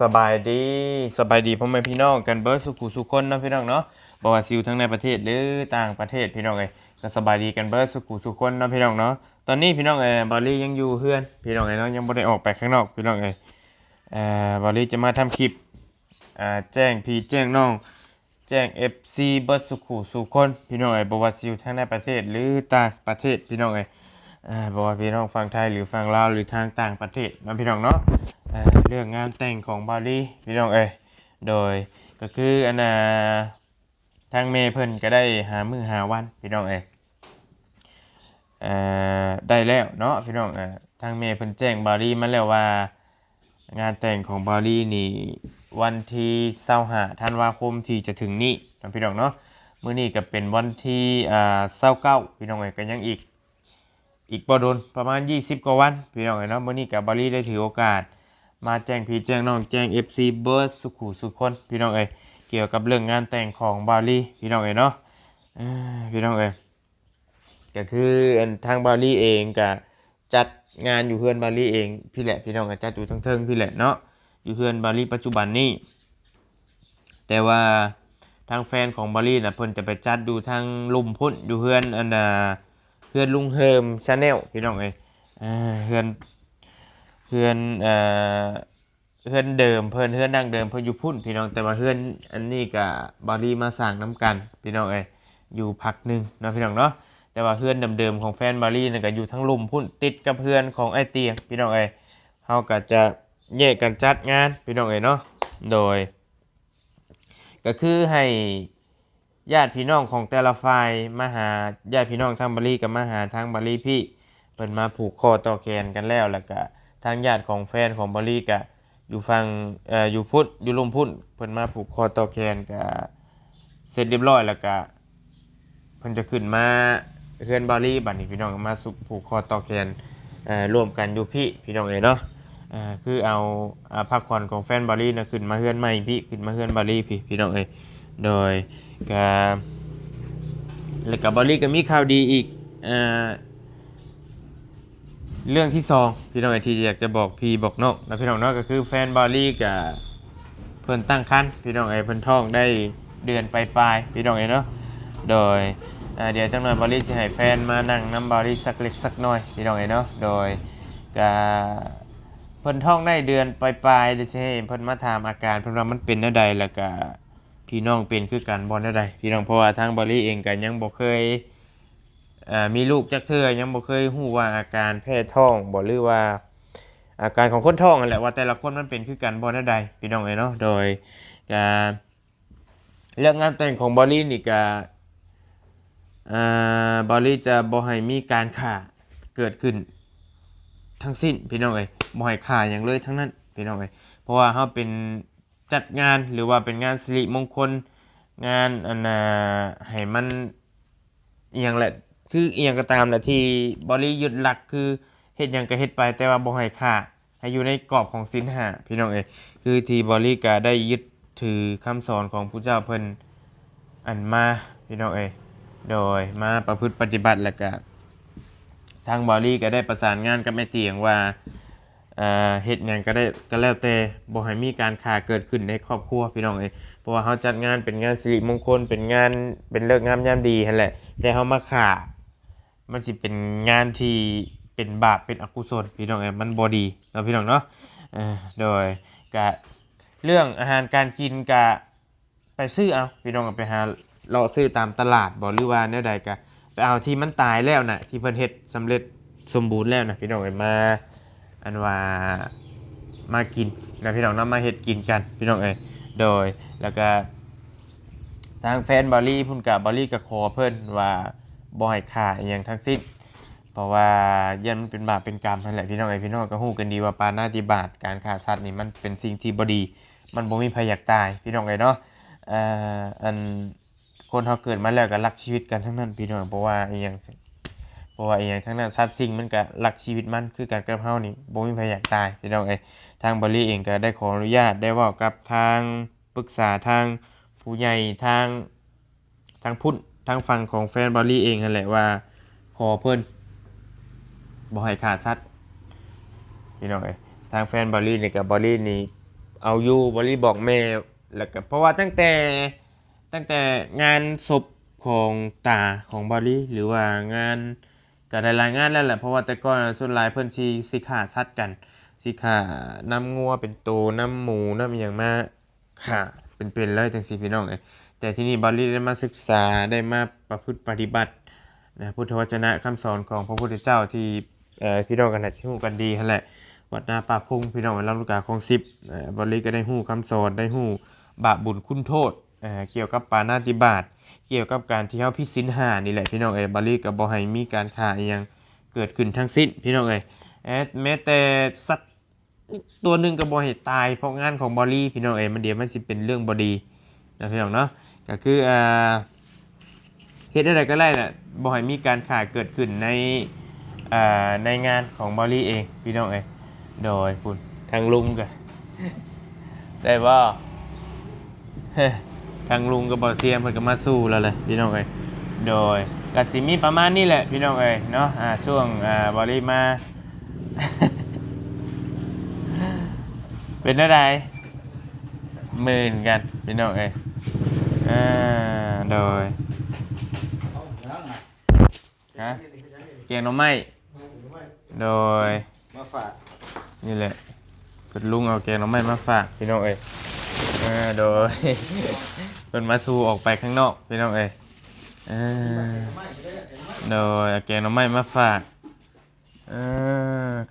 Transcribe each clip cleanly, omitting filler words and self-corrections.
สบายดีสบายดีพ่อแม่พี่น้องกันเบิร์ดสุขุสุขคนนะพี่น้องเนาะบอกว่าซิวทั้งในประเทศหรือต่างประเทศพี่น้องเอ้ยก็สบายดีกันเบิร์ดสุขุสุขคนนะพี่น้องเนาะตอนนี้พี่น้องบอลลี่ยังอยู่เพื่อนพี่น้องเนาะยังไม่ได้ออกไปข้างนอกพี่น้องบอลลี่จะมาทำคลิปแจ้งพี่แจ้งน้องแจ้ง FC เบิร์ดสุขุสุขคนพี่น้องบอกว่าซิวทั้งในประเทศหรือต่างประเทศพี่น้องบอกว่าพี่น้องฟังไทยหรือฟังลาวหรือทางต่างประเทศนะพี่น้องเนาะเรื่องงานแต่งของบาลีพี่น้องโดยก็คือทางเมเพิ่นก็ได้หามื้อหาวันพี่น้องได้แล้วเนาะพี่น้องทางเมเพิ่นแจ้งบาลีมาแล้วว่างานแต่งของบาลีนี่วันที่25ธันวาคมที่จะถึงนี้นะพี่น้องเนาะมื้อนี้ก็เป็นวันที่29พี่น้องก็ยังอีกบ่โดนประมาณ20กว่าวันพี่น้องเนาะมื้อนี้กับบาลีได้ถือโอกาสมาแจ้งพี่แจ้งน้องแจ้ง FC เบิร์ดสุขุสุขคนพี่น้องเกี่ยวกับเรื่องงานแต่งของบาลีพี่น้องเนาะพี่น้องก็คือทางบาลีเองก็จัดงานอยู่เพื่อนบาลีเองพี่แหละพี่น้องก็จัดอยู่ทั้งเทิงพี่แหละเนาะอยู่เพื่อนบาลีปัจจุบันนี้แต่ว่าทางแฟนของบาลีน่ะเพิ่นจะไปจัดดูทางลุมพุ่นอยู่เพื่อนเพื่อนลุงเฮิมชาแนลพี่น้องเพื่อนเพื่อนเพื่อนเดิมเพื่อนเพื่อนดั้งเดิมเพื่อนอยู่พุ่นพี่น้องแต่ว่าเพื่อนอันนี้กับบาลีมาสร้างน้ำกันพี่น้องอยู่พักหนึ่งนะพี่น้องเนาะแต่ว่าเพื่อนเดิมๆของแฟนบาลีนั่นก็อยู่ทั้งลุมพุ่นติดกับเพื่อนของไอเตียพี่น้องเขาก็จะแยกกันจัดงานพี่น้องเนาะโดยก็คือให้ญาติพี่น้องของแต่ละฝ่ายมาหาญาติพี่น้องทางบาลีกับมาหาทางบาลีพี่เพิ่นมาผูกคอต่อแขนกันแล้วก็ทางญาติของแฟนของบาลีก็อยู่ฟังอยู่พุทธอยู่ลมพุทธเพิ่นมาผูกคอต่อแขนก็เสร็จเรียบร้อยแล้วก็เพิ่นจะขึ้นมาเฮือนบาลีบัดนี้พี่น้องมาผูกคอต่อแขนร่วมกันอยู่พี่น้องเนาะคือเอาพักผ่อนของแฟนบาลีนะขึ้นมาเฮือนใหม่ขึ้นมาเฮือนบาลีพี่น้องโดยก็แล้วกับบอลลี่ก็มีข่าวดีอีกเรื่องที่สองพี่น้องที่อยากจะบอกพี่บอกน้องนะพี่น้องเนาะก็คือแฟนบอลลี่กับเพิ่นตั้งครรภ์พี่น้องเพิ่นท้องได้เดือนปลายพี่น้องเนาะโดยเดี๋ยวจังหน่อยบอลลี่จะให้แฟนมานั่งน้ำบอลลี่สักเล็กสักน้อยพี่น้องเนาะโดยก็เพิ่นท้องได้เดือนปลายเดี๋ยวจะให้เพิ่นมาถามอาการเพิ่นว่ามันเป็นแนวใดแล้วก็พี่น้องเป็นคือกันบ่ได้พี่น้องเพราะว่าทางบอลลี่เองก็ยังบ่เคยมีลูกจักเทื่อยังบ่เคยฮู้ว่าอาการแพ้ท้องบ่หรือว่าอาการของคนท้องนั่นแหละว่าแต่ละคนมันเป็นคือกันบ่ได้พี่น้องเนาะโดยการเรื่องงานแต่งของบอลลี่นี่ก็บอลลี่จะบ่ให้มีการฆ่าเกิดขึ้นทั้งสิ้นพี่น้องบ่ให้ฆ่าอย่างเลยทั้งนั้นพี่น้องเพราะว่าเฮาเป็นจัดงานหรือว่าเป็นงานสิริมงคลงานให้มันอหย่างแหละคืออหย่างก็ตามแหละที่บริยุทธ์หลักคือเฮ็ดหยังก็เฮ็ดไปแต่ว่าบ่ให้ค่าให้อยู่ในกรอบของศีลห้าพี่น้องคือที่บริก็ได้ยึดถือคำสอนของพระเจ้าเพิ่นอันมาพี่น้องโดยมาประพฤติปฏิบัติแล้วก็ทางบริก็ได้ประสานงานกับแม่เตียงว่าเฮ็ดหยังก็ได้ก็แล้วแต่บ่ให้มีการฆ่าเกิดขึ้นในครอบครัวพี่น้องเพราะว่าเขาจัดงานเป็นงานสิริมงคลเป็นงานเป็นฤกษ์งามยามดีนั่นแหละแต่เขามาฆ่ามันสิเป็นงานที่เป็นบาปเป็นอกุศลพี่น้องมันบ่ดีเนาะพี่น้องเนาะโดยก็เรื่องอาหารการกินก็ไปซื้อเอาพี่น้องก็ไปหาเลาะซื้อตามตลาดบ่หรือว่าแนวใดก็ไปเอาที่มันตายแล้วน่ะที่เพิ่นเฮ็ดสำเร็จสมบูรณ์แล้วน่ะพี่น้องมาอันว่ามากินนะพี่น้องนำมาเฮ็ดกินกันพี่น้องโดยแล้วก็ทางแฟนบอลลี่พุ่นกับบอลลี่ก็ขอเพิ่นว่าบ่ให้ฆ่าอหยังทั้งสิ้นเพราะว่ายันมันเป็นบาปเป็นกรรมนั่นแหละพี่น้องพี่น้องก็ฮู้กันดีว่าปาณาติบาตการฆ่าสัตว์นี่มันเป็นสิ่งที่บ่ดีมันบ่มีใครอยากตายพี่น้องเนาะอันคนเฮาเกิดมาแล้วก็รักชีวิตกันทั้งนั้นพี่น้องเพราะว่าอหยังทั้งนั้นสัตว์สิ่งมันก็รักชีวิตมันคือการกระเพรานี่บ่มีใครอยากตายพี่น้องทางบริเองก็ได้ขออนุญาตได้เว้ากับทางปรึกษาทางผู้ใหญ่ทางพุทธทางฝั่งของแฟนบริเองนั่นแหละว่าขอเพิ่นบ่ให้ฆ่าสัตว์พี่น้องทางแฟนบรินี่กับบรินี่ เอาอยู่บริบอกแม่แล้วก็เพราะว่าตั้งแต่งานศพของตาของบริหรือว่างานก็ได้รายงานแล้วแหละเพราะว่าแต่ก่อนส่วนหลายเพิ่นสิฆ่าสัตว์กันสิฆ่านำงัวเป็นโตนำหมูนำอหย่างมาฆ่าเป็นเลยจังซี่พี่น้องเอ้ยแต่ที่นี่บริได้มาศึกษาได้มาประพฤติปฏิบัตินะพุทธวจนะคำสอนของพระพุทธเจ้าที่พี่น้องกันน่ะสิฮู้กันดีนั่นแหละ วัดนาป่าพงพี่น้องลำลูกกาคลองสิบบริก็ได้หู้คำสอนได้หู้บาปบุญคุณโทษเกี่ยวกับปาณาติบาตเกี่ยวกับการที่เฮาพิสินหานี่แหละพี่น้องบริก็บ่ให้มีการฆ่าอีหยังเกิดขึ้นทั้งสิ้นพี่น้องแม้แต่สัตว์ตัวหนึงก็บ่ให้ตายเพราะงานของบริพี่น้องมันเดี๋ยวมันสิเป็นเรื่องบ่ดีนะพี่น้องเนาะก็คือเฮ็ดอะไรก็ได้น่ะบ่ให้มีการฆ่าเกิดขึ้นในงานของบริเองพี่น้องโดยคุณทางลุงกันได้บ่ ทางลุงกับบ่อเซียมเพิ่นก็มาสู้แล้วเลยพี่น้องโดยก็สิมีประมาณนี้แหละพี่น้องเนาะช่วงบริมา เป็นอะไรหมื่นกันพี่น้องโดยฮะเกียงหน่อไม้โดยมาฝาก นี่แหละเพิ่นลุงเอาแกงหน่อไม้มาฝากพี่น้องโดย เพิ่นมาสู้ออกไปข้างนอกพี่น้องโดยเอาแกงหน่อไม้มาฝาก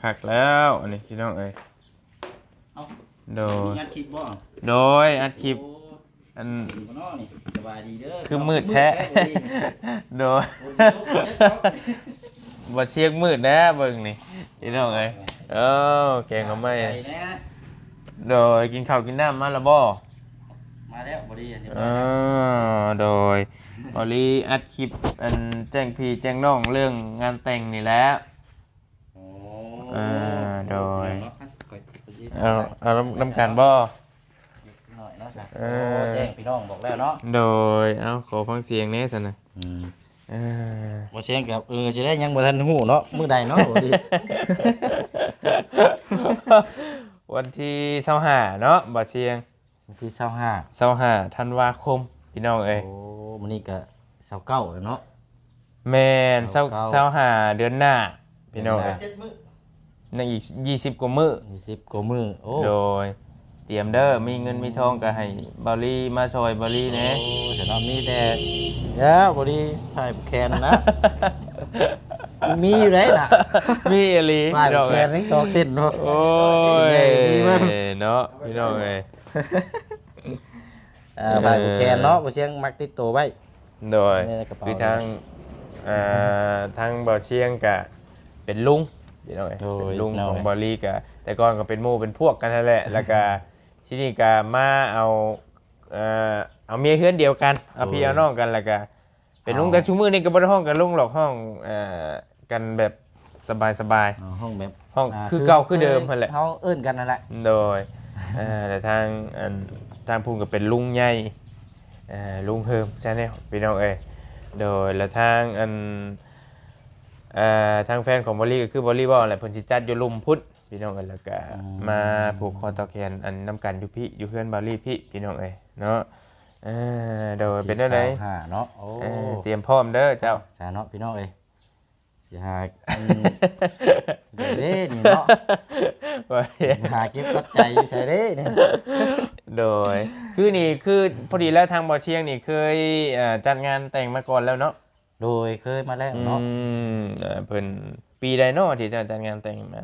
คักแล้วอันนี้พี่น้องโดย ยัดคลิปบ่ โดยอัดคลิปอัน บ่น้อนี่สบายดีเด้อ คือมืดแท้ โดย บ่เชียงมืดนะเบิ่งนี่พี่น้องแกงหน่อไม้ ใส่นะ โดยกินข้าวกินน้ำมาแล้วบ่มาแล้วบ่ดีอันนี้ โดยบริอัดคลิปอันแจ้งพี่แจ้งน้องเรื่องงานแต่งนี่แหละโอ้โดยเอานำกันบ่หน่อยเนาะแจ้งพี่น้องบอกแล้วเนาะโดยเอาขอฟังเสียงแหน่ซั่นน่ะบ่เสียงกับสิได้ยังบ่ทันฮู้เนาะมื้อใดเนาะบ่ดี วันที่25เนาะบ่เสียงวันที่25ธันวาคมพี่น้องโอ้มื้อนี้ก็29แล้วเนาะแม่น25เดือนหน้าพี่น้องในอีก20กว่ามื้อ20กว่ามื้อโอ้โดยเตรียมเด้อมีเงินมีทองก็ให้บริมาช่วยบริแหน่โอ้ฉันว่ามีแต่เด้อบ่ดีถ่ายแคนนะ มีอยู่ไหนน่ะมีอีหลีถ่ายแคนนี่2เส้นเนาะโอ้ยเนาะพี่น้องถ่ายแคนเนาะบ่เสียงมักติดตัวไว้โดยคือทางบ่เชียงก็เป็นลุงพี่น้องเป็นลุงของบริก็แต่ก่อนก็เป็นหมู่เป็นพวกกันนั่นแหละแล้วก็ที่นี่ก็มาเอาเมียเฮือนเดียวกันเอาพี่เอาน้องกันแล้วก็เป็นลุงกันชูมือนี่ก็บ่ได้ห้องกันลุงหรอกห้องกันแบบสบายห้องแบบห้องคือเก่าคือเดิมนั่นแหละเฮาเอิ้นกันนั่นแหละโดยแต่ทางพุ่นก็เป็นลุงใหญ่ลุงเฮิมใช่แน่พี่น้องโดยแล้วทางทางแฟนของบอลลี่ก็คือบอลลี่บอลอะไรเพิ่นสิจัดอยู่ลุมพุทธพี่น้องแล้วก็มาผูกคอต่อแขนอันนำกันอยู่อยู่เพื่อนบอลลี่พี่น้องเนาะโดยเป็นได้ไหนเนาะโอ้เตรียมพร้อมเด้อเจ้าสาเนาะพี่น้องอย่าหาเด้นี่เนาะหาเก็บปัจจัยอยู่ใช่เด้นี่โดยคือนี่คือพอดีแล้วทางบ่อเชียงนี่เคยจัดงานแต่งมาก่อนแล้วเนาะโดยเคยมาแล้วเนาะเพิ่นปีใดเนาะที่จะจัดงานแต่งมา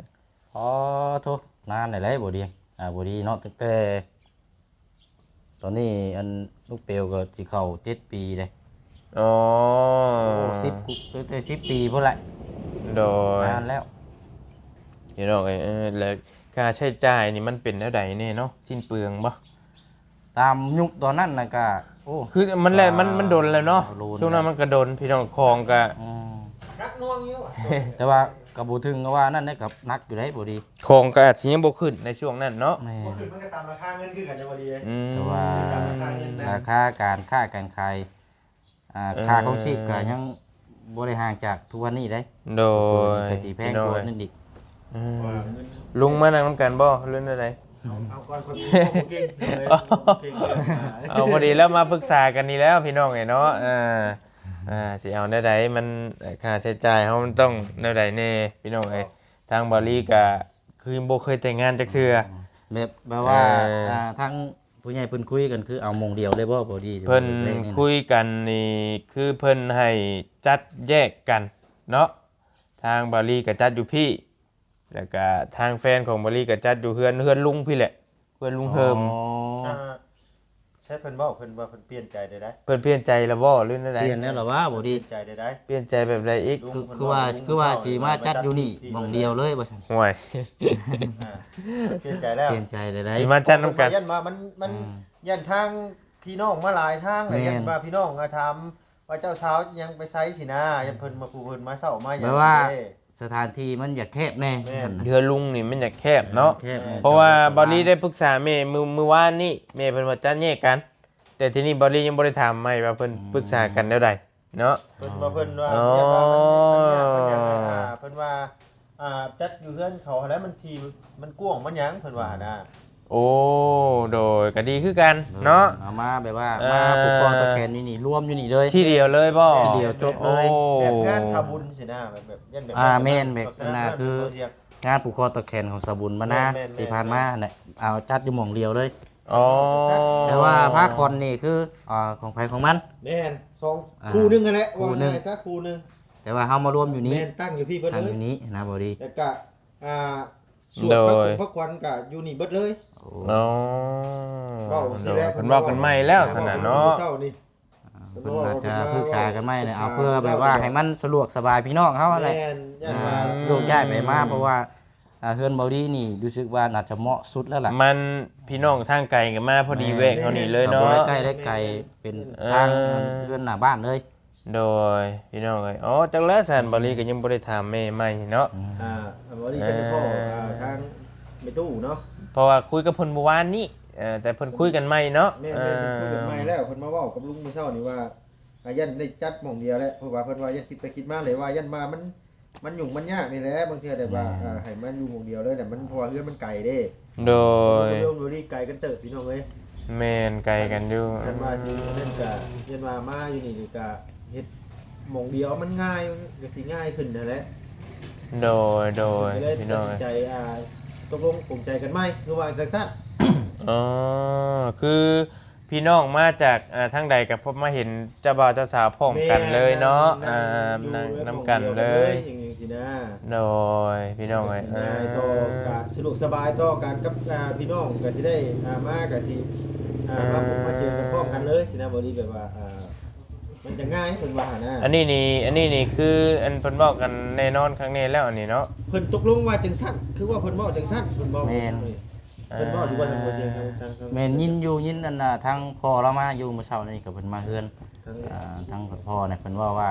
โทษนานได้บ่ดีบ่ดีเนาะตั้งแต่ตอนนี้อันลูกเปียวก็สิเข้า7ปีเลยอ๋อ10ปีพุ่นแหละโดยนานแล้วพี่น้องแล้วค่าใช้จ่ายนี่มันเป็นเท่าใดแน่เนาะสิ้นเปลืองบ่ตามยุคตอนนั้นน่ะก็โอ้คือมันแหละมันโดนแล้วเนาะช่วงนั้นมันก็โดนพี่น้องคองก็นักน่วงอยู่แต่ว่าก็บ่ถึงว่านั่นได้กับนักอยู่ได้บ่ดีคองก็อาจสิยังบ่ขึ้นในช่วงนั้นเนาะบ่ขึ้นมันก็ตามราคาเงินคือกันจะบ่ดีแต่ว่าราคาการขายค่าของชีพก็ยังบ่ได้ห่างจากทุกวันนี้ได้โดยก็สิแพงกว่านั่นอีกลุงมานั่งนำกันบ่เรื่องอะไร เอาก่อนคนเก่งเลยเก่งเลย เอาพอดีแล้วมาปรึกษากันนี่แล้วพี่น้องไงเนาะสิเอาได้ใดมันค่าใช้จ่ายเขามันต้องได้ใดแน่พี่น้องไอ้ทางบาลีก็คือบ่เคยแต่งงานจักเทื่อ แบบว่าทั้งผู้ใหญ่เพิ่นคุยกันคือเอามงเดียวเลยบ่บ่ดี เพิ่นคุยกันนี่คือเพิ่นให้จัดแยกกันเนาะทางบาลีก็จัดอยู่พี่แล้วก็ทางแฟนของบาลีก็จัดอยู่เฮือนลุงพี่แหละเฮือนลุงเฮิม ใช่เพิ่นบอกเพิ่นว่าเพิ่นเปลี่ยนใจได้ เพิ่นเปลี่ยนใจแล้วบ่หรือได เปลี่ยนแล้วเหรอวะบ่ เป ดี ลี่ยนใจได้ เปลี่ยนใจแบบใดอีก คือว่าสิมาจัดอยู่นี่มองเดียวเลยบ่ซั่น ห่วย เปลี่ยนใจแล้ว เปลี่ยนใจได้ สิมาจัดนำกัน ยันมามันยันทางพี่น้องมาหลายทางเลยยันมาพี่น้องถามว่าเจ้าเช้ายังไปไซสินะยันเพิ่นมาผู้เพิ่นมาเช้ามาอย่าง แปลว่าสถานที่มันอยากแคบแน่ เรือลุงนี่มันอยากแคบเนาะ แคบ เพราะว่าบอลลี่ได้ปรึกษาแม่มือวานนี่แม่เพิ่นว่าจัดแยกกัน แต่ทีนี้บอลลี่ยังบ่ได้ถามใหม่ว่าเพิ่นปรึกษากันแนวใดเนาะ เพิ่นว่าเพิ่นว่า อ๋อ เพิ่นว่าจัดอยู่เฮือนเขาแล้วมันทีมันกว้างมันหยังเพิ่นว่านะ โอ้โดยก็ดีคือกันเนาะ เอามาแบบว่ามาผูกคอตะแขนอยู่นี่รวมอยู่นี่เลย ที่เดียวเลยบ่ ที่เดียวจบเลย โอ้ แบบงานชาบุญสินะแบบยันแบบ แม่นแบบนั้นนะคือ งานผูกคอตะแขนของสบุญมานะ แม่นๆ ที่ผ่านมาเนี่ยเอาจัดอยู่หม่องเดียวเลย อ๋อ แต่ว่าผ้าคอนนี่คือของไผของมัน แม่นสองคู่นึงกันแหละ คู่หนึ่ง ว่าไซะคู่นึง แต่ว่าเฮามารวมอยู่นี้ แม่นตั้งอยู่พี่เบิด ทาง เล อย ยู่นี้นะบ่ดี แล้วก็ส่วนพระควันก็อยู่นี่เบิดเลย อ๋อโดยเพิ่นว่ากันใหม่แล้วซั่นน่ะเนาะ เช้นี่ เพิ่นอาจจะปรึกษากันไหมเนี่ยเอาเพื่อแบบว่าให้มันสะดวกสบายพี่น้องเขาอะไร แม่นยันว่า โยกย้ายไปมาเพราะว่าเฮือนเบาดีนี่รู้สึกว่าน่าจะเหมาะสุดแล้วล่ะ มันพี่น้องทางไกลกันมาพอดีแวกเฮานี่เลยเนาะ บ่ได้ใกล้ได้ไกลเป็นทางเฮือนหน้าบ้านเลย โดยพี่น้องเอ้ยอ๋อจังแล้วสันบริก็ยังบ่ได้ถามแม่ใหม่เนาะ บ่ดีจะพ่อทางไม่ตู้เนาะ เพราะว่าคุยกับเพิ่นเมื่อวานนี้แต่เพิ่นคุยกันใหม่เนาะ แม่นคุยกันใหม่แล้วเพิ่นมาเว้ากับลุงมื้อเช้านี่ว่ายันได้จัดหม่องเดียวแล้วเพราะว่าเพิ่นว่ายันคิดไปคิดมาเลยว่ายันมามันยุ่งมันยากนี่แหละบางเทื่อได้ว่าให้มันอยู่หม่องเดียวเลยแต่มันเพราะว่าเฮือนมันไกลเด้ โดย เรื่องดูนี่ไกลกันเติบพี่น้องเอ้ย แม่นไกลกันอยู่ ยันว่าสิเล่นกะยันว่ามาอยู่นี่นี่กะเฮ็ดหม่องเดียวมันง่ายก็สิง่ายขึ้นนั่นแหละ โดยพี่ พี่ น้ น้ อ อง งใจตกลงปลงใจกันไหมคือว่าจังซั่น อ๋อคือพี่น้องมาจากทางใดกับพบมาเห็นเจ้าบ่าวเจ้าสาวพร้อมกันเลยเนาะนํกันเลย อย่างนี้สินะ โดยพี่น้องเอ้ย ต่อการสะดวกสบายต่อการกับพี่น้องก็สิได้มาก็สิมาพบมาเจอกันพร้อมกันเลยสินะบ่ดีแบบว่ามันจะง่ายเพิ่นว่านะ อันนี้นี่คืออันเพิ่นบอกกันแน่นอนครั้งนี้แล้วอันนี้เนาะ เพิ่นตกลงว่าจังซั่นคือว่าเพิ่นเว้าจังซั่นเพิ่นเว้า แม่น เพิ่นเว้าอยู่ว่าทางบ่เสียงทาง แม่นยินอยู่ยินอันน่ะทางพ่อเรามาอยู่เมื่อเช้านี่ก็เพิ่นมาเฮือน ทางพ่อเนี่ยเพิ่นว่า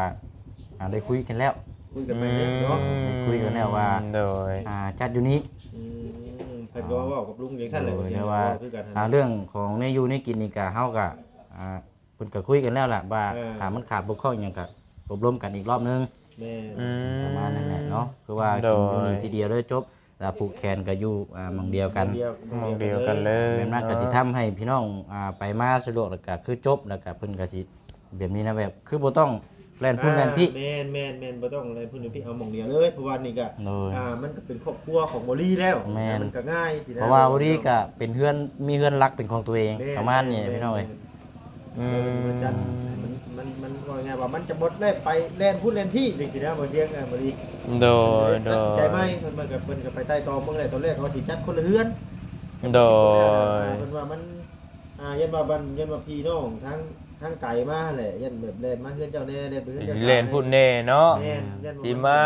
ได้คุยกันแล้ว คุยกันไปเนาะ คุยกันแล้วว่า โดย จัดอยู่นี้ เพิ่นก็เว้ากับลุงจังซั่นเลย เรียกว่าเรื่องของในอยู่ในกินนี่ก็เฮาก็เพิ่นก็คุยกันแล้วล่ะว่าถ้ามันขาดบกพร่องหยังก็อบรมกันอีกรอบนึง แม่ ประมาณนั้นแหละเนาะคือว่ากินอยู่นี่ทีเดียวเลยจบแล้วผูกแขนก็อยู่หม่องเดียวกัน มองเดียวกันเลย แบบนั้นก็สิทำให้พี่น้องไปมาสะดวกแล้วก็คือจบแล้วก็เพิ่นก็สิแบบนี้นะแบบคือบ่ต้องแล่นพุ่นแล่นพี่ แม่นบ่ต้องอะไรพุ่นพี่เอาหม่องเดียวเลยเพราะว่านี่ก็มันก็เป็นครอบครัวของบ่ลี่แล้วมันก็ง่ายสินะ เพราะว่าบ่ดีก็เป็นเฮือนมีเฮือนรักเป็นของตัวเองประมาณนี้พี่น้องเอ้ย มันว่าไงว่ามันจะหมดได้ไปแล่นพุ่นแล่นพี่จังซี่นะบ่เสียงบ่ดี โดย ใจไหมมันก็เพิ่นก็ไปใต้ตอเบิ่งแหละตอนแรกเขาสิจัดคนละเฮือน โดย เพิ่นว่ามันยันว่าพี่น้องทั้งไก่มาแหละยันแบบแล่นมาเฮือนเจ้าแน่แล่นไปเฮือนเจ้า เล่นพูดแน่เนาะ แม่น สิมา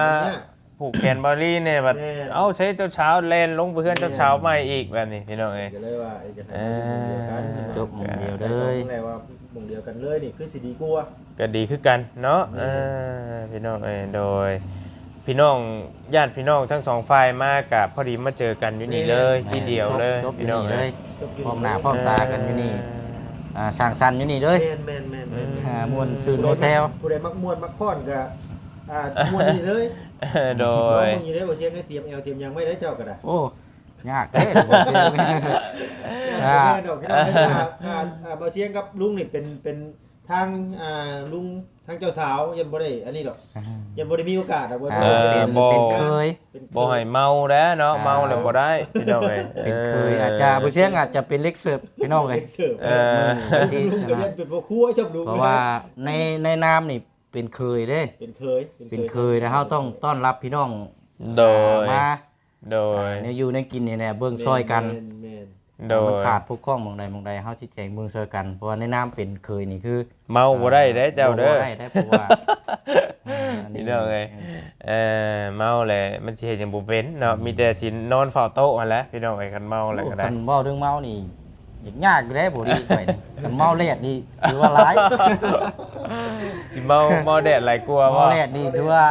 ผูกแขนบอลลี่เนี่ยแบบเอ้าใช้เจ้าเช้าเล่นลงไปเพื่อนเจ้าเช้าใหม่อีกแบบนี้พี่น้องเอ้ย ก็เลยว่าจะให้มันเดียวกัน จบหมู่เดียวเลย แหละว่าหมู่เดียวกันเลยนี่คือสิดีกว่า ก็ดีคือกันเนาะพี่น้องเอ้ยโดยพี่น้องญาติพี่น้องทั้งสองฝ่ายมากับพอดีมาเจอกันอยู่นี่เลยที่เดียวเลย จบอยู่ พี่น้อง นี่เล เอ้ ย ย พร้อมหน้าพร้อมตากันอยู่นี่สร้างสรรค์อยู่นี่เลย แม่น มวนซื้อโนเซล ผู้ใดมักม่วนมักค้อนก็ม่วนนี่เลย โดย มึงอยู่ได้บ่เชียงให้เตรียมแอลเตรียมยังไม่ได้เจ้าก็ได้ โอ้ ยากเด้บ่เสียง แม่ดอกพี่น้องบ่เชียงกับลุงนี่เป็นทางลุงทางเจ้าสาวยังบ่ได้อันนี้ดอกยังบ่ได้มีโอกาสบ่ เป็นเคย บ่ให้เมาแล้วเนาะเมาแล้วบ่ได้พี่น้องเอ้ย เป็นเคยอาจจะบ่เสียงอาจจะเป็นเล็กเสิร์ฟพี่น้องเอ้ย เสิร์ฟ ที่ ก็ยังเป็นพ่อครัวชอบดู เพราะว่าในนามนี่เป็นเคยเด้ เป็นเคย เป็นเคยนะเฮาต้องต้อนรับพี่น้อง โดย มา โดย เนี่ยอยู่ในกินนี่แหละเบิ่งช่วยกัน โดย มันขาดพวกข้องหมองใดเฮาสิแจงเบิ่งช่วยกันเพราะว่าในนามเป็นเคยนี่คือ เมาบ่ได้เด้เจ้าเด้อ บ่ได้เพราะว่า พี่น้องเอ้ยเมาแหละมันสิเฮ็ดหยังบ่เป็นเนาะมีแต่สินอนเฝ้าโต๊ะนั่นแหละพี่น้องเอ้ยคันเมาแล้วก็ได้ คันเว้าเรื่องเมานี่ยากอยู่เด้บ่ดีไปนี่คันเมาแลดนี่ถือว่าหลาย สิเมาแดดหลายกลัว เมา ว่า แลดนี่ถือว่า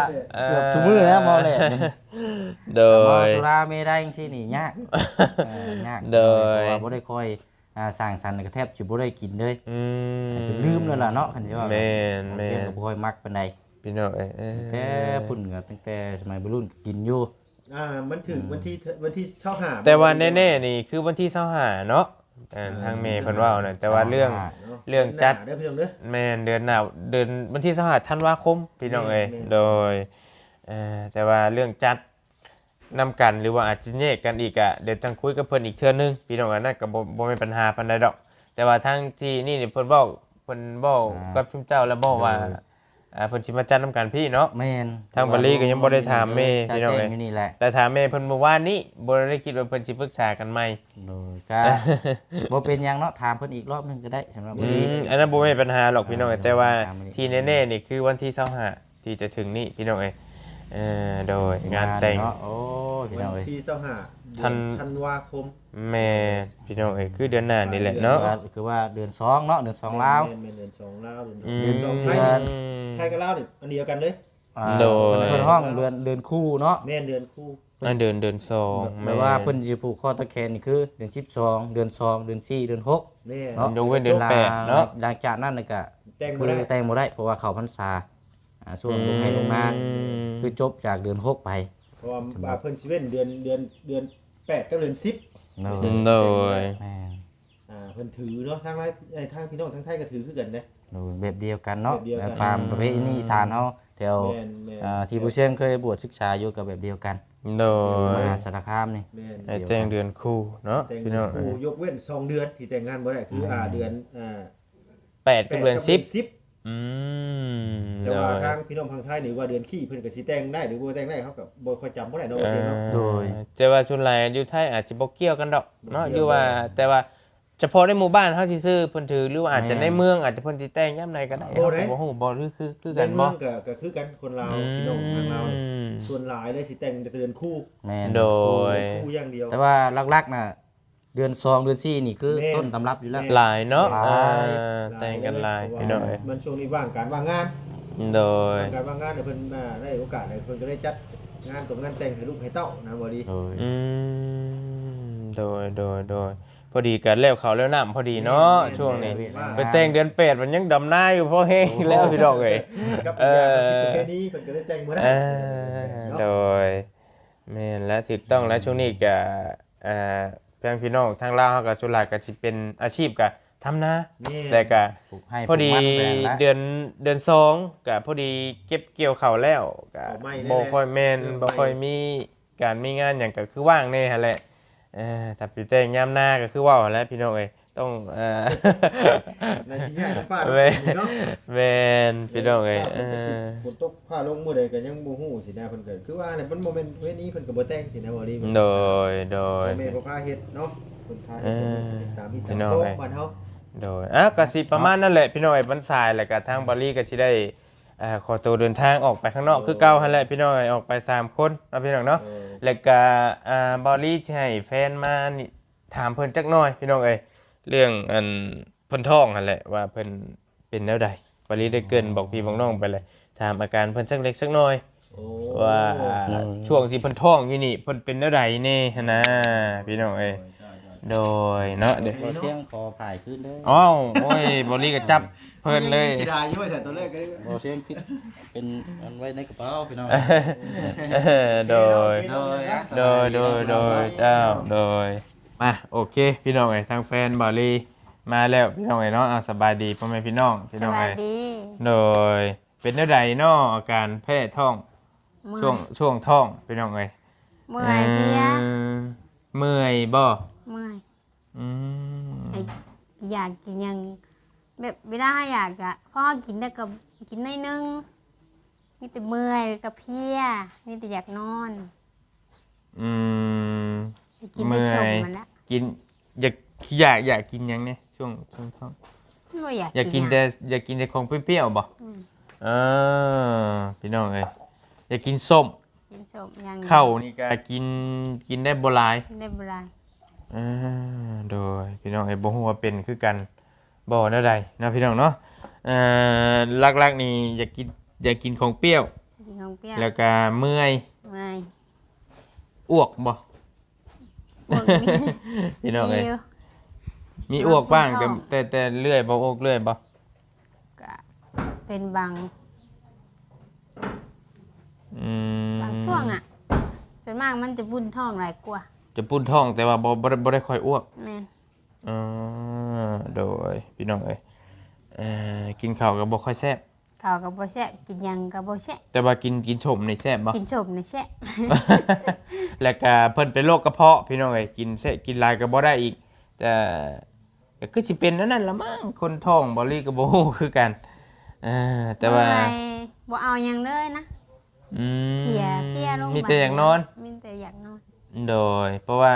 เกือบทุกมื้อนะเมาแลดนี่ โด เมาย สุราเมได้จังซี่นี่ยากยาก โดย เพราะว่าบ่ได้ค่อยสร้างสรรค์ก็แทบสิบ่ได้กินเลย อืม จนลืมแล้วล่ะเนาะคันสิว่า แม่น เสียงก็บ่ค่อยมักปานใด พี่น้องเอ้ย แต่พุ่นก็ตั้งแต่สมัยวัยรุ่นก็กินอยู่ มันถึงวันที่เช่าหา แต่ว่าแน่ๆนี่คือวันที่25เนาะทางเมย์เพิ่นว่าน่ะแต่ว่าเรื่องจัด ได้พี่น้องเด้อ แม่นเดือนหน้าเดือนวันที่25ธันวาคมพี่น้องเอ้ย แม่น โดยแต่ว่าเรื่องจัดนำกันหรือว่าอาจจะแยกกันอีกอ่ะเดี๋ยวจังคุยกับเพิ่นอีกเทื่อนึงพี่น้องอันนั้นก็บ่มีปัญหาปานใดดอก แต่ว่าทางที่นี่เพิ่นเว้ากับชุมเจ้าแล้วบอกว่าเพิ่นสิมาจัดนำกันพี่เนาะ แม่น ทางบริก็ยังบ่ได้ถามแม่พี่น้องเอ้ย แจ้อยู่นี่แหละ แต่ถามแม่เพิ่นเมื่อวานนี้บ่ได้คิดว่าเพิ่นสิปรึกษากันใหม่ โดยก็บ่เป็นหยังเนาะถามเพิ่นอีกรอบหนึงก็ได้สำหรับวันนี้ อันนั้นบ่มีปัญหาหรอกพี่น้องเอ้ยแต่ว่า ตามนี้ ที่แน่ๆนี่คือวันที่25ที่จะถึงนี้พี่น้องเอ้ยโดยงานแต่ง เนาะโอ้พี่น้อง วั เอ้ น ย ที่เช่าหา ธันวาคม แม่พี่น้องเอ้ยคือเดือนหน้านี่แหละเนาะ คือว่าเดือน2เนาะเดือน2ลาว เดือน2ลาว อืม เดือน2ไทย เดือน ไทยกับลาวนี่อันเดียวกันเลย โดย เพิ่นห้องเดือนคู่เนาะ แม่นเดือนคู่ เดือน2 แปลว่าเพิ่นสิผูกคอตะแคนนี่คือเดือน12เดือน2เดือน4เดือน6 แม่ เนาะ ยกเว้นเดือน8เนาะ หลังจากนั้นน่ะก็ แต่ง คื บ่ อ ได้ แต่งบ่ได้เพราะว่าเข้าพรรษาช่วงลงให้ลงนาคือจบจากเดือน6ไป เพราะว่าเพิ่นสิเว้นเดือน8กับเดือน10 เนาะ โดย แม่น เพิ่นถือเนาะทางทางพี่น้องทางไทยก็ถือคือกันเด้ โดยแบบเดียวกันเนาะ แบบเดียวกัน ตามประเพณีอีสานเฮาแถว แม่นแม่น ที่ผู้เชี่ยงเคยบวชศึกษาอยู่กับแบบเดียวกัน โด ม ย หาสารคามนี่ แม่น ไอ้แจ้งเดือนคู่เนาะ แต่ง พี่น้อง คู่ยกเว้น2เดือนที่แต่งงานบ่ได้คือเดือน8กับเดือน10 10 อืม แต่ โด ว่าย ทางพี่น้องทางไทยนี่ว่าเดือนขี้เพิ่นก็สิแต่งได้หรือบ่แต่งได้เขาก็บ่ค่อยจำบ่ได้เนาะว่าซี่เนาะ โดย แต่ว่าชุนหลายอยู่ไทยอาจจะบ่เกี่ยวกันดอกเนาะอยู่ว่าแต่ว่าเฉพาะในหมู่บ้านเฮาสิซื้อเพิ่นถือหรือว่าอาจจะในเมืองอาจจะเพิ่นสิแต่งยามใดก็ได้บ่ฮู้บ่คือ กั กัน น บ่ บ่ ก็คือกันคนลาวพี่น้องทางลาวนี่ ม ส่วนหลายเลยสิแต่งแต่เดือนคู่ แม่น โดย คู่อย่างเดียว แต่ว่าหลักๆน่ะเดือน2เดือน4นี่คือ แม่น ต้นตำรับอยู่แล้ว หลายเนาะ หลาย แต่งกันหลาย เพระว่ พี่น้องเอ้ย มันช่วงนี้ว่างการว่างงาน โดย การว่างงานเดี๋ยวเพิ่นได้โอกาสเพิ่นก็ได้จัดงานตรงงานแต่งให้ลูกให้เต้านะบ่ดี โดย อืมโดยพอดีกันแล้วเขาแล้วน้ำพอดีเนาะช่วงนี้ไปแต่งเดือน8มันยังดำหน้าอยู่เพราะเฮงแล้วพี่น้องเอ้ย กับอีกอย่างมันผิดประเพณีเพิ่นก็ได้แต่งบ่ได้ โดยแม่นและถูกต้องแล้วช่วงนี้ก็เพียงพี่น้องทางลาวเฮาก็ส่วนหลายก็สิเป็นอาชีพก็ทำนา นี่ แต่ก็ ปลูกให้ พอดี ปลูกมันแปลงละ เดือน2ก็พอดีเก็บเกี่ยวข้าวแล้วก็บ่ค่อยแม่นบ่ค่อยมีการมีงานหยังก็คือว่างแน่หั่นแหละถ้าไปแต่งยามหน้าก็คือว่าหั่นแหละพี่น้องเอ้ยต้องในสิยากฟ้า แม่ เนาะ แม่นพี่น้องเอ้ย ฝนตกฟ้าลงมื้อใดก็ยังบ่ฮู้สินะเพิ่นก็คือว่าเนี่ยมันบ่แม่นเวนี้เพิ่นก็บ่แต่งสินะบ่ดี โดย แม่บ่พาเฮ็ดเนาะเพิ่นพาเฮ็ดตามที่ พี่ ตาม น้อง โต๊ะ เอ้ย บ้านเฮา โดยก็สิประมาณนั่นแหละพี่น้องไอ้บันทรายแล้วก็ทางบาลีก็สิได้ขอตัวเดินทางออกไปข้างนอกคือเก่าหั่นแหละพี่น้องไอ้ออกไป3คนเนาะพี่น้องเนาะแล้วก็บาลีสิให้แฟนมานี่ถามเพิ่นจักหน่อยพี่น้องเอ้ยเรื่องอันเพิ่นท้องหั่นแหละว่าเพิ่นเป็นแนวใดบาลีได้เกรินบอกพี่บอกน้องไปเลยถามอาการเพิ่นสักเล็กสักน้อย โอ้ ว่าช่วงที่เพิ่นท้องอยู่นี่เพิ่นเป็นแนวใดแน่หั่นนะพี่น้องเอ้ย โดยเนาะเด้อ บ่เสียงขอผ่ายขึ้นเด้อ อ้าวโอ้ยบอลลี่ก็จับเพิ่นเลย สิดาอยู่ว่าแต่ตัวแรกก็ได้ บ่เสียงที่เป็นอันไว้ในกระเป๋าพี่น้อง โดย โดยเจ้าโดยมาโอเคพี่น้องทางแฟนบอลลี่มาแล้วพี่น้องเนาะสบายดีพ่อแม่พี่น้องพี่ ส น้อง วัสดี โดยเป็นเท่าใดเนาะอาการแพ้ท้อง เมื่ ช่วงท้องพี่น้อง เมื่อยเพลีย เมื่อยบ่ เมื่อย อืม ไอ้อยากกินหยังแบบเวลาอยากอะพ่อกินได้กับกินได้นึงมีแต่เมื่อยกับเพลียมีแต่อยากนอน อืม กินได้ชม เมื่อย มันละ กินอยากกินหยังเนี่ยช่วงท้อง ไม่อยาก อยากกิน ห แต่ ยัง อยากกินแต่ของเปรี้ยวๆบ่ อืม เออพี่น้องอยากกินส้ม กินชมหยัง ข้าวนี่ก็กินได้บ่หลาย ได้โบราณ อ่าโดยพี่น้องบ่ฮู้ว่าเป็นคือกันบ่แนวใดเนาะพี่น้องเนาะหลักๆนี่อยากกินของเปรี้ยว กินของเปรี้ยว แล้วก็เมื่อย เมื่อย อ้วกบ่ พวกนี้ พี่น้อง มีอยู่ มีอ้วกบ้าง ปวดท้อง แต่เรื่อยบ่อ้วกเรื่อยบ่ ก็เป็นบาง อืม บางช่วงอะส่วนมากมันจะบุ่นท้องหลายกว่า จะปุ้นท้องแต่ว่าบ่ได้ค่อยอ้วก แม่น โดยพี่น้องกินข้าวก็บ่ค่อยแซ่บ ข้าวกับโบแซ่บกินหยังกับโบแซ่บ แต่ว่ากินชมนี่แซ่บบ่ กินชมในแซ่บ แล้วก็เพิ่นเป็นโรคกระเพาะพี่น้องกินหลายก็บ่ได้อีกแต่ก็คือสิเป็นนั่นล่ะมั้งคนท้องบ่ลีก็บ่ฮู้คือกันแต่ว่า เมื่อยบ่เอาหยังเลยนะ อืม เพลียลง มีแต่อยากนอน มีแต่อยากนอน โดย เพราะว่า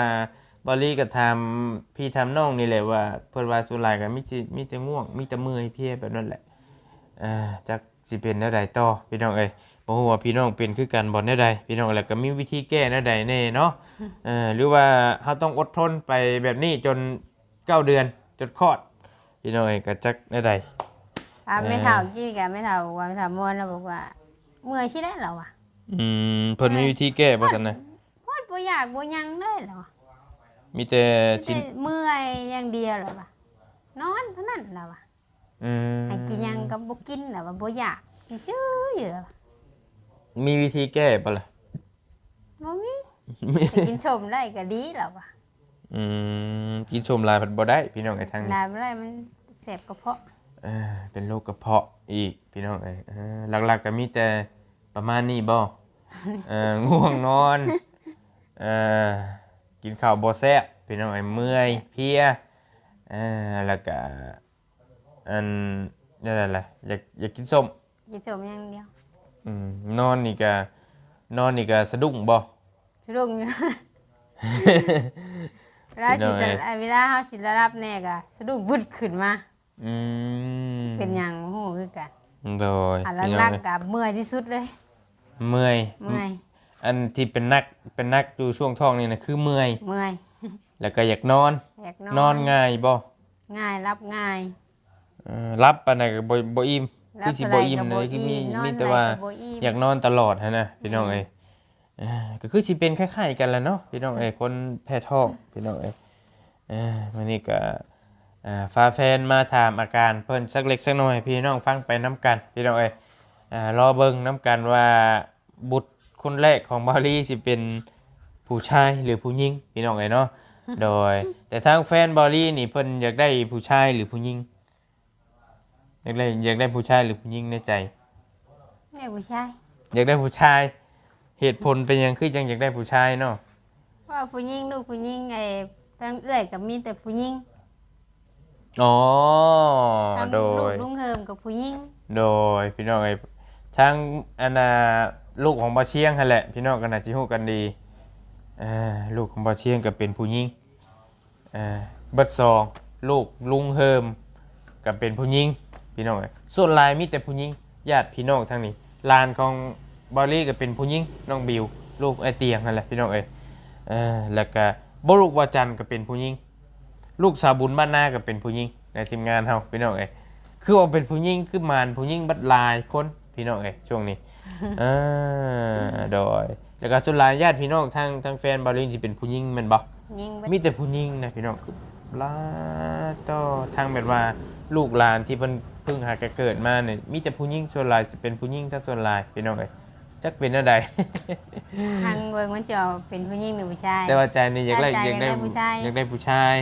บ่ลีก็ทำพี่ทำน้องนี่แหละว่าเพิ่นว่าสุดท้ายก็มีแต่ง่วงมีแต่เมื่อยเพลียแบบนั้นแหละจักสิเป็นแนวใดต่อพี่น้องบ่ฮู้ว่าพี่น้องเป็นคือกันบ่แนวใดพี่น้องแล้วก็มีวิธีแก้แนวใดแน่เนาะ หรือว่าเขาต้องอดทนไปแบบนี้จน9 เดือนจนคลอดพี่น้องก็จักได้ใด ไม่เท่ากี้กับไม่เท่าว่าไม่เท่ามวนแล้วบอกว่าเมื่อยสิได้แล้วอ่ะ เพิ่นมีวิธีแก้บ่ซั่นนะ พอดบ่อยากบ่หยังเลยแล้วอะ มีแต่ แต่ ชิ้น เมื่อยอย่างเดียวแล้วว่ะนอนเท่านั้นแล้วว่ะ อืม ให้กินหยังก็บ่กินแล้วว่าบ่อยากซื่ออยู่แล้วว่ะ มีวิธีแก้บ่ล่ะ บ่มีให้กินชมได้ก็ดีแล้วว่ะ กินชมหลายเพิ่นบ่ได้พี่น้องทางนี้ ได้บ่ได้มันแสบกระเพาะ เป็นโรคกระเพาะอีกพี่น้องหลักๆก็มีแต่ประมาณนี้บ่ ง่วงนอนกินข้าวบ่แซ่บพี่น้องเมื่อยเพลียแล้วก็นั่นแหละอยากกินส้ม กินชมอย่างเดียว นอนนี่ก็สะดุ้งบ่ สะดุ้งอยู่ เวลาสิสะเวลาเฮาสิระดับแน่ก็สะดุ้งบึดขึ้นมา อืม เป็นหยังโอ้โหคือกัน โดย อัน พี่น้ ลั อง กๆกับเมื่อยที่สุดเลย เมื่อย เมื่อย อันที่เป็นนักอยู่ช่วงท้องนี่นะคือเมื่อย เมื่อย แล้วก็อยากนอน อยาก นอนง่ายบ่ ง่ายรับง่าย รับปานใดก็บ่อิ่มคือสิบ่อิ่ม รับ เล อะไร ย ก็ คือมี นอน มีแต่ว่า อะไรก็บ่อิ่ม อยากนอนตลอดฮะนะพี่น้องก็คือสิเป็นคล้ายๆกันแหละเนาะพี่น้องคนแพ้ท้องพี่น้องวันนี้ก็ฟ้าแฟนมาถามอาการเพิ่นสักเล็กสักน้อยพี่น้องฟังไปน้ำกันพี่น้องรอเบิ่งน้ำกันว่าบุตรคนแรกของบาลีสิเป็นผู้ชายหรือผู้หญิงพี่น้องเนาะ โดยแต่ทางแฟนบาลีนี่เพิ่นอยากได้ผู้ชายหรือผู้หญิงอยากได้ผู้ชายหรือผู้หญิงในใจ เนี่ยผู้ชาย อยากได้ผู้ชายเหตุผลเป็นหยังคือจังอยากได้ผู้ชายเนาะ ว่าผู้หญิงลูกผู้หญิงทั้งเอื้อยกับมีแต่ผู้หญิง อ๋อ ทั้ง โด ลูก ย ลุงเฮิมกับผู้หญิง โดยพี่น้องทางอันน่ะลูกของบ่เชียงหั่นแหละพี่น้องก็น่าสิฮู้กันดีลูกของบ่เชียงก็เป็นผู้หญิงเบิดสองลูกลุงเฮิมก็เป็นผู้หญิงพี่น้องส่วนหลายมีแต่ผู้หญิงญาติพี่น้องทางนี้หลานของบอลลี่ก็เป็นผู้หญิงน้องบิวลูกไอเตียงนั่นแหละพี่น้องแล้วก็บ่ลูกวาจันทร์ก็เป็นผู้หญิงลูกสาวบุญบ้านนาก็เป็นผู้หญิงในทีมงานเฮาพี่น้องคือว่าเป็นผู้หญิงคือมารผู้หญิงบัดหลายคนพี่น้องช่วงนี้โดยแล้วก็ส่วนหลายญาติพี่น้องทางแฟนบอลลี่สิเป็นผู้หญิงแม่นบ่ ยิงเบิด มีแต่ผู้หญิงนะพี่น้องคือลาต่อทางแบบว่าลูกหลานที่เพิ่นเพิ่งหาเกิดมาเนี่ยมีแต่ผู้หญิงส่วนหลายสิเป็นผู้หญิงซะส่วนหลายพี่น้องเอ้ยจักเป็นอะไร ทางเบิ่งมันสิเอาเป็นผู้หญิงหรือผู้ชาย แต่ว่าใจนี่อยากได้ ใจ อยากได้ อยากได้ผู้ชาย อยากได้ผู้ชาย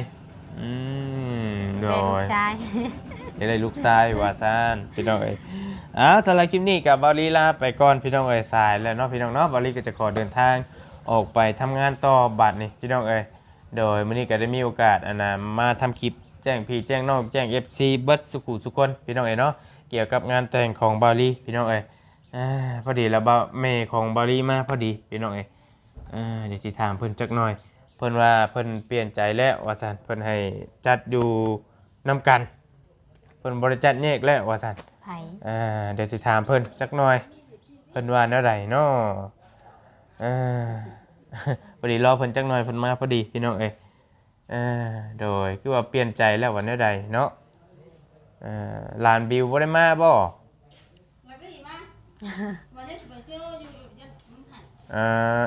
โด เป็นผู้ ย ชาย อยากได้ลูกชายว่าซ่านพี่น้องเอ้ยอ้าวสำหรับคลิปนี้กับบาลีลาไปก่อนพี่น้องเอ้ยสายแล้วเนาะพี่น้องเนาะบาลีก็จะขอเดินทางออกไปทำงานต่อบัดนี่พี่น้องเอ้ยโดยมื้อนี้ก็ได้มีโอกาสมาทำคลิปแจ้งพี่แจ้งน้องแจ้ง FC เบิดสุขุสุคนพี่น้องเอ้ยเนาะเกี่ยวกับงานแต่งของบาลีพี่น้องเอ้ยพอดีแล้วแม่ของบาลีมาพอดีพี่น้องเอ้ยเดี๋ยวสิถามเพิ่นจักหน่อยเพิ่นว่าเพิ่นเปลี่ยนใจแล้วว่าซั่นเพิ่นให้จัดอยู่นํกันเพิ่นบ่ได้จัดแยกแล้วว่าซั่น ไผ เดี๋ยวสิถามเพิ่นจักหน่อยเพิ่นว่าแนวใดเนาะพอดีรอเพิ่นจักหน่อยเพิ่นมาพอดีพี่น้องเอ้ยโดยคือว่าเปลี่ยนใจแล้วว่าแนวใดเนาะลานบิวบ่ได้มาบ่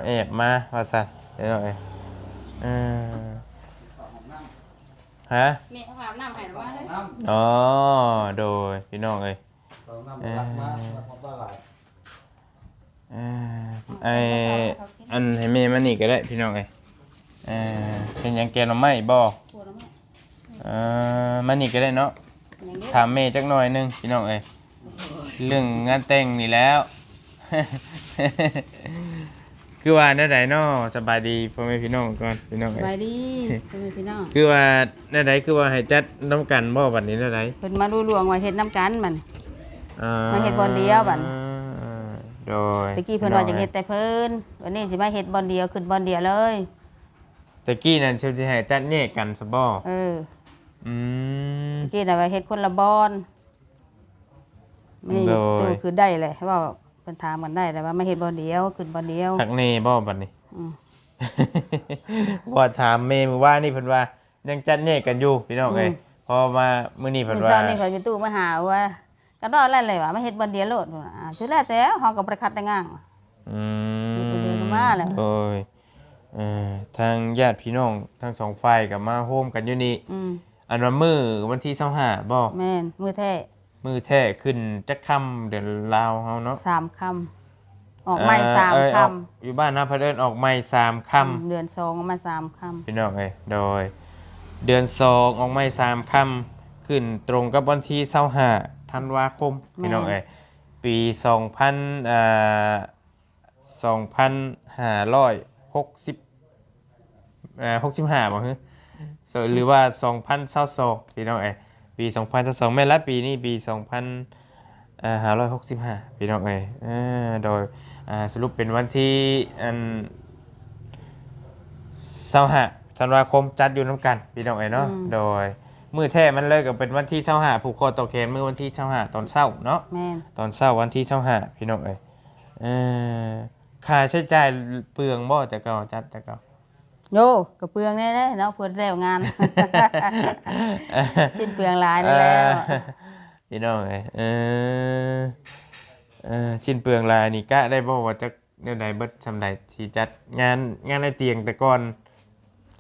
แอบมาว่าซั่นเดี๋ยวหน่อยฮะ แม่เขาอาบน้ำให้หรือว่าเลย อ๋อโดยพี่น้องเอ้ยไออันให้แม่มานี่ก็ได้พี่น้องเอ้ยเป็นหยังแกงหน่อไม้บ่ ปวดแล้วแม่ มานี่ก็ได้เนาะ อย่างนี้ ถามแม่จักหน่อยหนึงพี่น้องเอ้ยเรื่องงานแต่งนี่แล้ว คือว่าแนวใดเนาะสบายดีพ่อแม่พี่น้องก่อนพี่น้อง ส เอ้ย บายดีพ่อแม่พี่น้อง คือว่าแนวใดคือว่าให้จัดน้ำกันบ่บัดนี้แนวใด เพิ่นมาดูลวงว่าเฮ็ดน้ำกันมัน อ่า มาเฮ็ดบ่อนเดียวบัด โดย ตะกี้เพิ่นว่าจะเฮ็ดแต่เพิ่นวันนี้สิมาเฮ็ดบ่อนเดียวขึ้นบ่อนเดียวเลย ตะกี้นั่นเชื่อสิให้จัดแยกกันซะบ่ อืม ม ตะกี้น่ะว่าเฮ็ดคนละบ่อนนี่ โดย ตู้คือได้เลยเว่าเพิ่นถามกันได้แต่ว่ามาเฮ็ดบ่อนเดียวขึ้นบ่อนเดียว ทักเน่บ่บัดนี้ อืม ว่าถามเมมือว่านี่เพิ่นว่ายังจัดแยกกันอยู่พี่น้องเอ้ยพอมามื้อนี้เพิ่น มื้อ ว่า เช้านี่เพิ่นไปตู้มาหาว่ากันว่าอะไรเลยว่ามาเฮ็ดบ่อนเดียวโลดพุ่นน่ะสุดแล้วแต่เฮาก็บ่ได้คัดแต่งาง อื มีคนเดินมาแล้ว โดยทางญาติพี่น้องทั้งสองฝ่ายก็มาโฮมกันอยู่นี่ อืม อันว่ามื้อวันที่25บ่ แม่นมือแท้ มื้อแท้ขึ้นจักค่ำเดือนลาวเฮาเนาะ 3คำออกไม้3 ออ คำ อกอยู่บ้านนะเพิ่นเอิ้นออกไม้3ค่ำ เดือน2ออกมา3คำ พี่น้องเอ้ยโดยเดือน2ออกไม่3ค่ำขึ้นตรงกับวันที่25ธันวาคมพี่น้องเอ้ยปี65บ่ฮึหรือว่า2022พี่น้องเอ้ยปี2022แม่นละปีนี้ปี2565พี่น้องเอ้ยโดยสรุปเป็นวันที่25ธันวาคมจัดอยู่น้ำกันพี่น้องเอ๋ยเนาะโดยมื้อแท้มันเลยก็เป็นวันที่25ผูกคอต่อแขนมื้อวันที่25ตอนเช้าเนาะ แม่น ตอนเช้าวันที่25พี่น้องเอ๋ยค่าใช้จ่ายเปลืองบ่แต่เก่าจัดแต่เก่า โยกระเปืองแน่ๆเนาะเพิ่นแล้วงาน สิ้นเปลืองหลายนี่แล้ว พี่น้องเอ๋ยสิ้นเปลืองหลายนี่กะได้บ่ว่าจักแนวใดเบิดซำใดสิจัดงานในเตียงแต่ก่อน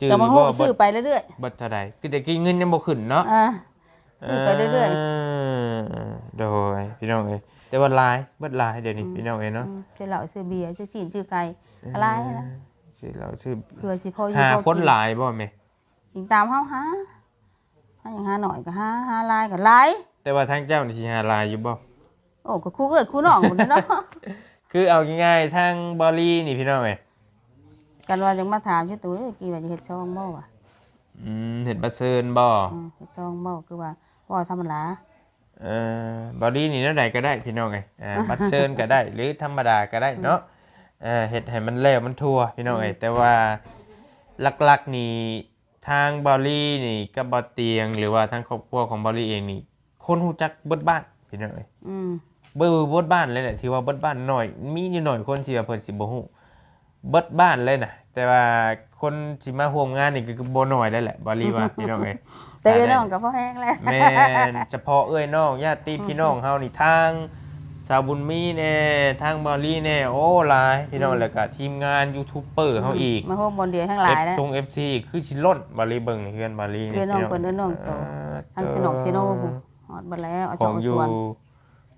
จื้อ ก็มาฮู้ บ่ ซื้อไปเรื่อย เบิดเท่าใดคือแต่กี้เงินยังบ่ขึ้นเนาะ ซื้อไปเรื่อย โดยพี่น้องเอ้ยแต่ว่าหลายเบิดหลายเดี๋ยวนี้พี่น้องเอ้ยเนาะ ซื้อเหล้าซื้อเบียร์ซื้อจีนซื้อไก่อะไรนะ ชื่อเราชื่อ เพื่อสิพออยู่ หา พอ คน กิน หลายบ่แม่ ยิงตามเฮาหาอย่างหาหน่อยก็หาหลายก็หลาย แต่ว่าทางเจ้านี่สิหาหลายอยู่บ่ โอ้ก็คู่เอ้ยคู่น้องพุ่นเนาะ คือเอาง่ายๆทางบอลลี่นี่พี่น้องเอ้ย กันว่าจังมาถามชื่อตัวกี่ว่าจะเฮ็ดช่องบ่วะ เห็ดบัสเซินบ่ เฮ็ดช่องบ่คือว่าธรรมดา บอลลี่นี่แนวใดก็ได้พี่น้องเอ้ยบัสเซินก็ได้ หรือธรรมดาก็ได้เนาะเฮ็ดให้มันแล้วมันทั่วพี่น้องเอ้ยแต่ว่าหลักๆนี่ทางบอลลี่นี่กับบอเตียงหรือว่าทางครอบครัวของบอลลี่เองนี่คนฮู้จักเบิดบ้านพี่น้องเอ้ย เบิดบ้านเลยแหละที่ว่าเบิดบ้านหน่อยมีอยู่หน่อยคนที่ว่าเพิ่นสิบ่ฮู้เบิดบ้านเลยนะแต่ว่าคนสิมาร่วมงานนี่คือบ่น้อยแล้วแหละบ่รีว่าพี่น้องเอ้ย แต่เอ้ยน้องก็พอแห้งแล้ว แม่นเฉพาะเอ้ยน้องญาติพี่น้องเฮานี่ทาง สาวบุญมีแน่ทางบอลลี่แน่โอ้หลายพี่น้องแล้วก็ทีมงานยูทูบเบอร์เฮาอีก มาโฮมบนเดียวทั้งหลายนะ ทรง FC คือสิล้นบาลีเบิ่งนี่เฮือนบาลีนี่ เพื่อนน้องเพิ่นเด้อน้องโตทั้งสนองซิโนฮอดบ่แล้วเอา ข จา อก งอ ส ยู่ วน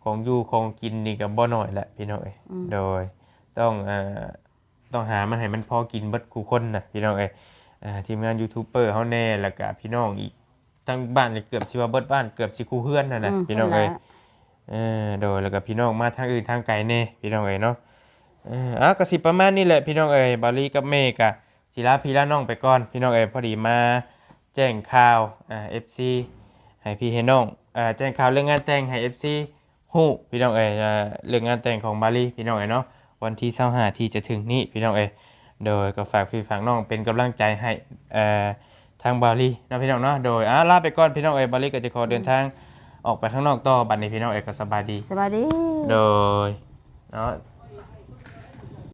ของอยู่ของกินนี่ก็บ่น้อยแหละพี่น้องเอ้ยโดยต้องหามาให้มันพอกินเบิดคู่คนน่ะพี่น้องเอ้ยทีมงานยูทูบเบอร์เฮาแน่แล้วก็พี่น้องอีกทั้งบ้านนี่เกือบสิว่าเบิดบ้านเกือบสิคู่เฮือนนั่นน่ะพี่น้องเอ้ยโดยแล้วก็พี่น้องมาทางอื่นทางไกลแน่พี่น้องเอ้ยเนาะก็สิประมาณนี้แหละพี่น้องเอ้ยบาลีกับเมกะสิลาพี่ลาน้องไปก่อนพี่น้องเอ้ยพอดีมาแจ้งข่าวFC ให้พี่ให้น้องแจ้งข่าวเรื่องงานแต่งให้ FC ฮู้พี่น้องเอ้ยเรื่องงานแต่งของบาลีพี่น้องเอ้ยเนาะวันที่25ที่จะถึงนี้พี่น้องเอ้ยโดยก็ฝากพี่ฝากน้องเป็นกำลังใจให้ทางบาลีนะพี่น้องเนาะโดยลาไปก่อนพี่น้องเอ้ยบาลีก็จะขอเดินทางออกไปข้างนอกต่อบัดนี้พี่น้องเอ้ยก็สบายดี สบายดี โดยเนาะ